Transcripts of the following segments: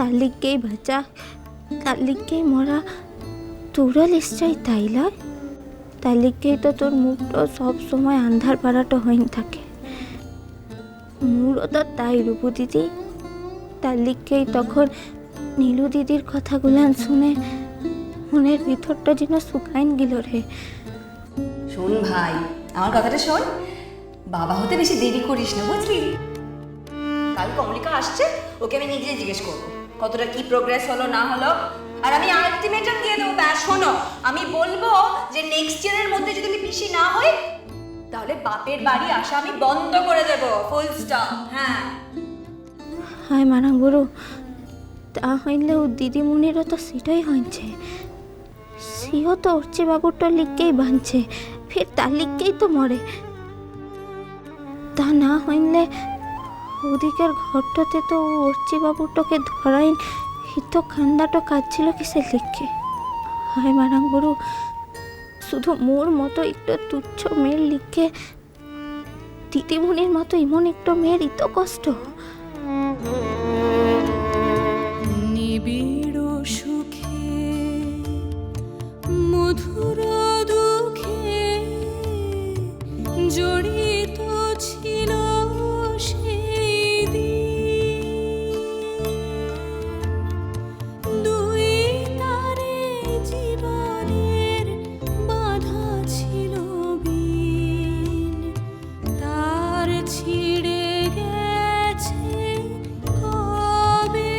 তার লিগেই বাঁচা, তার লিগেই মরা, তোরও নিশ্চয়ই তাই লয়? তার লিগেই তো তোর মুখটা সব সময় আন্ধার পাড়াটা হইন থাকে। মোরও তো তাই রূপু দিদি, তার লিগেই তখন নীলু দিদির কথাগুলান শুনে মনের ভিতরটা যেন শুকাইন গেল রে। শোন ভাই, আমার কথাটা শোন, বাবা হতে বেশি দেরি করিস না, বুঝলি? কাল কমলিকা আসছে, ওকে আমি নিজে জিজ্ঞেস করবো কতটা কি প্রোগ্রেস হলো না হলো। আর আমি আলটিমেটাম দিয়ে দেবো। ব্যাস শোনো, আমি বলবো যে নেক্সট ইয়ারের মধ্যে যদি পিসি না হয় তাহলে বাপের বাড়ি আসা আমি বন্ধ করে দেবো, ফুল স্টপ। হ্যাঁ হায় মারাং গুরু, তা হইলেও দিদিমণিরও তো সেটাই হয়েছে। সিও তো অর্চি বাবুরটা লিখকেই বাঁধছে, ফের তার লিখকেই তো মরে। তা না হইলে ওদিকের ঘরটাতে তো অর্চি বাবুরটাকে ধরাইন হিত খান্দাটা কাঁদছিল কিসের লিখকে। হায় মারাং গুরু, শুধু মোর মতো একটু তুচ্ছ মেয়ের লিখকে দিদিমণির মতো এমন একটু মেয়ের এত কষ্ট। নিবিড় সুখে মধুর দুঃখে জড়িত ছিল সেই দিন, দুই তারে জীবনের বাধা ছিল বিন, তার ছিঁড়ে গেছে কবে,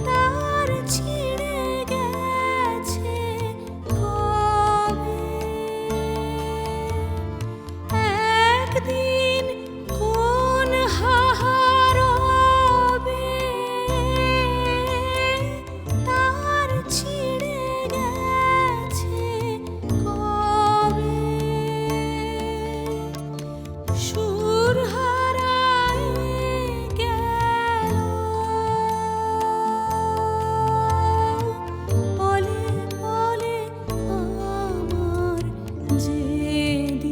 তার ছিঁড়ে গেছে কবে। একদিন কোন হাহারবে, তার ছিঁড়ে গেছে কবে। সুর হারায় গেল পলে পলে আমার যেদিন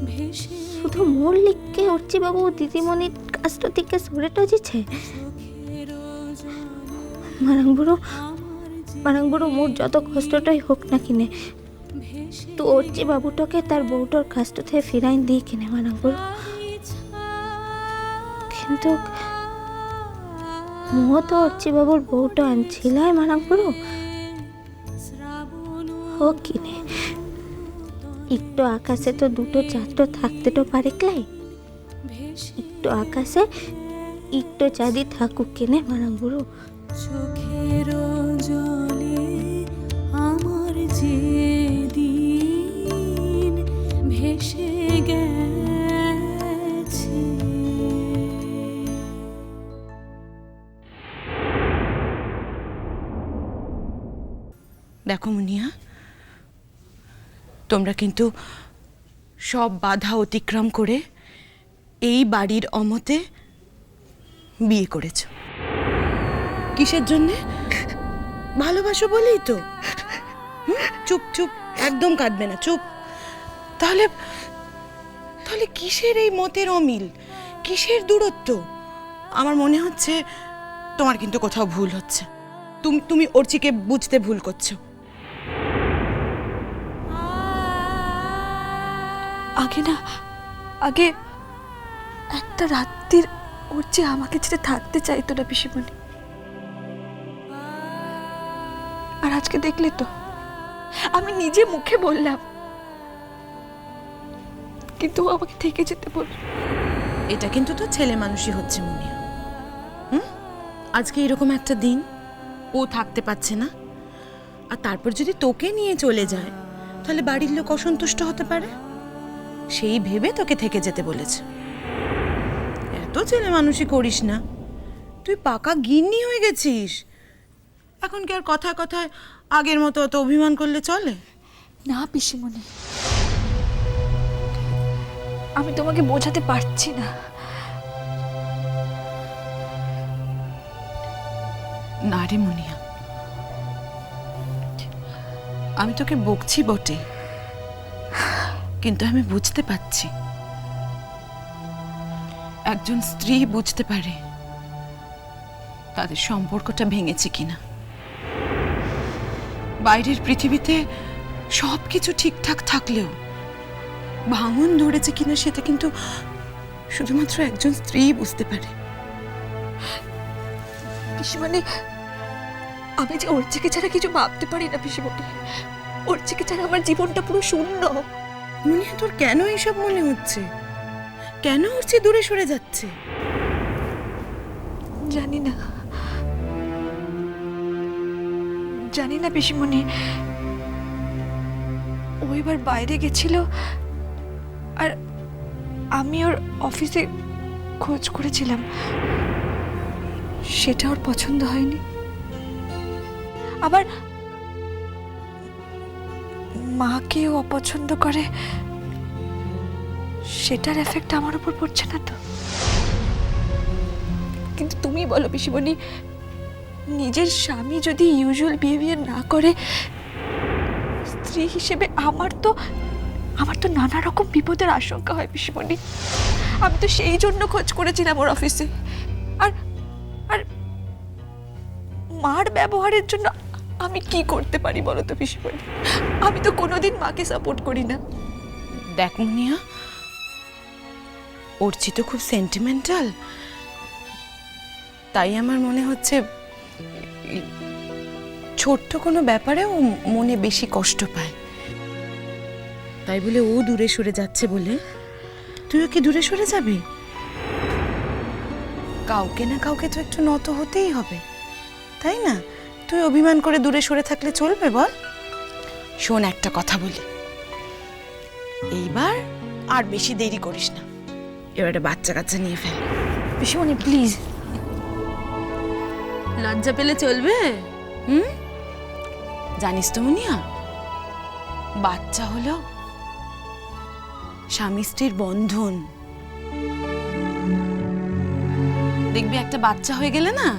ভেসে শুধু মোর লিখকে অর্চি বাবু দিদিমণির কাজটা থেকে সরেটা যেছে। মারাং বুড়ো মোর যত কষ্টটাই হোক না কিনে, তো অর্চি বাবুটাকে তার বউটার কাজটা থেকে ফিরাইন দিই কিনে মারাং বুড়ো। কিন্তু মোহ তো অর্চি বাবুর বউটা আনছিল মারাং বুড়ো, হোক কিনে একটু আকাশে তো দুটো চাঁদ থাকতে তো পারে ক্লাই। একটু আকাশে একটু চাঁদি থাকুক কেনে মারাং বুড়ো। চোখের জলে আমার যেদিন ভেসে গেছে। দেখো মুনিয়া, তোমরা কিন্তু সব বাধা অতিক্রম করে এই বাড়ির অমতে বিয়ে করেছ। কিসের জন্যে? ভালোবাসো বলেই তো। চুপ চুপ, একদম কাঁদবে না, চুপ। তাহলে তাহলে কিসের এই মতের অমিল, কিসের দূরত্ব? আমার মনে হচ্ছে তোমার কিন্তু কোথাও ভুল হচ্ছে। তুমি অর্চিকে বুঝতে ভুল করছো। আগে একটা রাত্রির ওর যে আমাকে ছেড়ে থাকতে চাইতো না পিসিমণি। আর আজকে দেখলে তো, আমি নিজে মুখে বললাম, কিন্তু ও আমাকে থেকে যেতে বলল। এটা কিন্তু তো ছেলে মানুষই হচ্ছে মুনিয়া। আজকে এরকম একটা দিন, ও থাকতে পারছে না, আর তারপর যদি তোকে নিয়ে চলে যায় তাহলে বাড়ির লোক অসন্তুষ্ট হতে পারে, সেই ভেবে তোকে থেকে যেতে বলেছে। এত ছেলে মানুষই করিস না, তুই পাকা গিন্নি হয়ে গেছিস। এখন কি আর কথায় কথায় আগের মতো অত অভিমান করলে চলে? না পিসিমণি, আমি তোমাকে বোঝাতে পারছি না। না রে মুনিয়া, আমি তোকে বকছি বটে, কিন্তু আমি বুঝতে পারছি একজন স্ত্রী বুঝতে পারে তাদের সম্পর্কটা ভেঙেছে কিনা। বাইরের পৃথিবীতে সবকিছু ঠিকঠাক থাকলেও ভাঙন ধরেছে কিনা সেটা কিন্তু শুধুমাত্র একজন স্ত্রী বুঝতে পারে। পিসিমণি, আমি যে অর্চিকে ছাড়া কিছু ভাবতে পারি না পিসিমণি। অর্চিকে ছাড়া আমার জীবনটা পুরো শূন্য। মুনিয়া, তোর কেন এসব মনে হচ্ছে? কেন অর্চি দূরে সরে যাচ্ছে? জানি না, জানি না পিসিমণি। ও এবার বাইরে গেছিল আর আমি ওর অফিসে খোঁজ করেছিলাম, সেটা ওর পছন্দ হয়নি। আবার মাকে ও অপছন্দ করে, সেটার এফেক্ট আমার উপর পড়ছে না তো? কিন্তু তুমি বলো পিসিমণি, নিজের স্বামী যদি ইউজুয়াল বিহেভিয়ার না করে, স্ত্রী হিসেবে আমার তো নানা রকম বিপদের আশঙ্কা হয় পিসিমণি। আমি তো সেই জন্য খোঁজ করেছিলাম ওর অফিসে। আর আর মার ব্যবহারের জন্য আমি কি করতে পারি বলো তো পিসিমণি? আমি তো কোনোদিন মাকে সাপোর্ট করি না। দেখ মুনিয়া, অর্চি তো খুব সেন্টিমেন্টাল, তাই আমার মনে হচ্ছে ছোট্ট কোনো ব্যাপারেও মনে বেশি কষ্ট পায়। তাই বলে ও দূরে সরে যাচ্ছে বলে তুইও কি দূরে সরে যাবি? কাউকে না কাউকে তো একটু নত হতেই হবে, তাই না? তুই অভিমান করে দূরে সরে থাকলে চলবে বল? শোন, একটা কথা বলি, এইবার আর বেশি দেরি করিস না, এবার একটা বাচ্চা কাচ্চা নিয়ে ফেল। পিসিমণি প্লিজ। লজ্জা পেলে চলবে? জানিস তো মুনিয়া, বাচ্চা হলো স্বামী স্ত্রীর বন্ধন। দেখবি একটা বাচ্চা হয়ে গেলে না,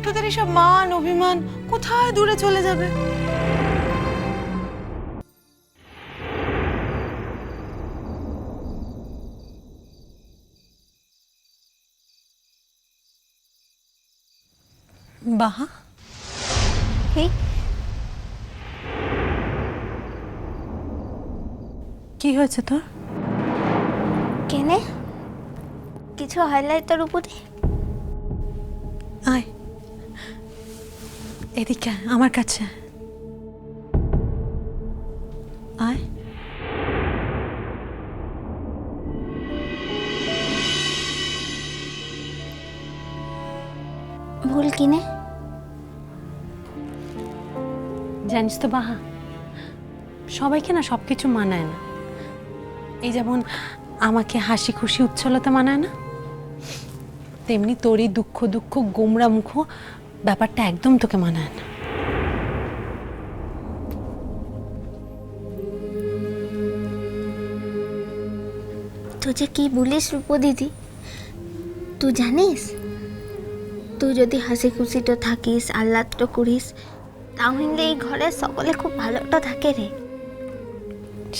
তোদের এসব মান অভিমান কোথায় দূরে চলে যাবে। বাহা, হে, কি হয়েছে তোর? কেনে কিছু হাইলাইট তোর উপরে? আয় এদিকে, আমার কাছে আয়। ভুল কিনে? জানিস তো বাহা, সবাইকে না সব কিছু মানায় না। এই যেমন আমাকে হাসি খুশি উচ্ছলতা মানায় না, তেমনি তোরই দুঃখ দুঃখ গোমরা মুখ ব্যাপারটা একদম তোকে মানায় না। তুই যে কি বলিস রূপ দিদি, তুই জানিস তুই যদি হাসি খুশিটা থাকিস, আহ্লাদটা করিস, তাহলে এই ঘরে সকলে খুব ভালোটা থাকে রে।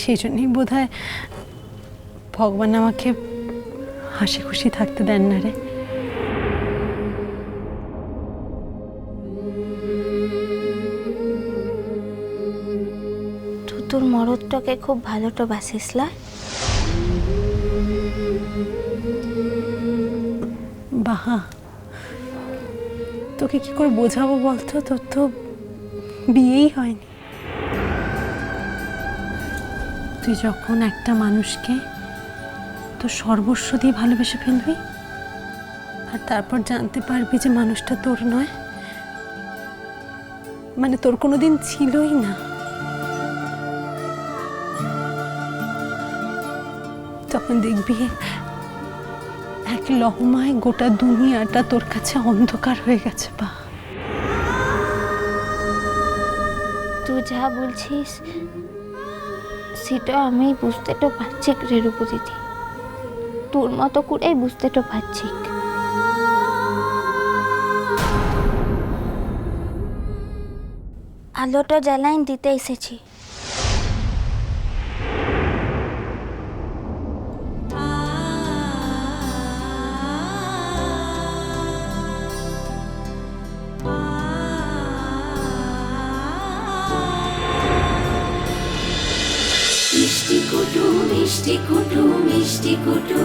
সেই জন্যই বোধ হয় ভগবান আমাকে হাসি খুশি থাকতে দেন না রে। তুই তোর মরদটাকে খুব ভালোটা বাসিস লা। বাহা, তোকে কি করে বোঝাবো বলতো? তোর তো বিয়েই হয়নি। তুই যখন একটা মানুষকে তোর সর্বস্ব দিয়ে ভালোবেসে ফেলবি আর তারপর জানতে পারবি যে মানুষটা তোর নয়, মানে তোর কোনোদিন ছিলই না, তখন দেখবি এক লহমায় গোটা দুনিয়াটা তোর কাছে অন্ধকার হয়ে গেছে। বা তুই যা বলছিস সেটা আমি বুঝতে তো পারছি রে রূপ দিদি, তোর মতো করেই বুঝতে তো পারছি। আলোটা জ্বালাইন দিতে এসেছি। কুটু মিষ্টি কুটু